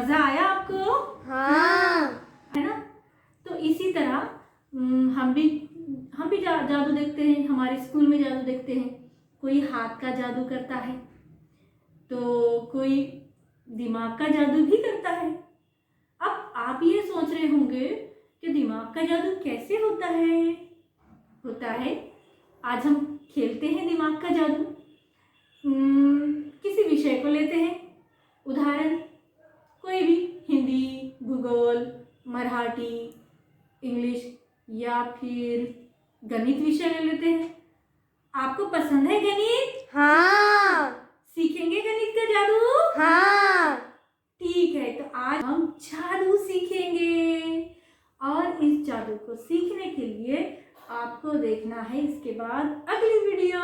मजा आया आपको? हाँ। है ना? तो इसी तरह हम भी जादू देखते हैं, हमारे स्कूल में जादू देखते हैं। कोई हाथ का जादू करता है तो कोई दिमाग का जादू भी करता है। अब आप ये सोच रहे होंगे कि दिमाग का जादू कैसे होता है? होता है, आज हम खेलते हैं दिमाग का जादू। किसी विषय को लेते हैं, उदाहरण कोई भी, हिंदी, भूगोल, मराठी, इंग्लिश या फिर गणित विषय ले लेते हैं। आपको पसंद है गणित? हाँ। सीखेंगे गणित का जादू? हाँ। ठीक है, तो आज हम जादू सीखेंगे और इस जादू को सीखने के लिए आपको देखना है इसके बाद अगली वीडियो।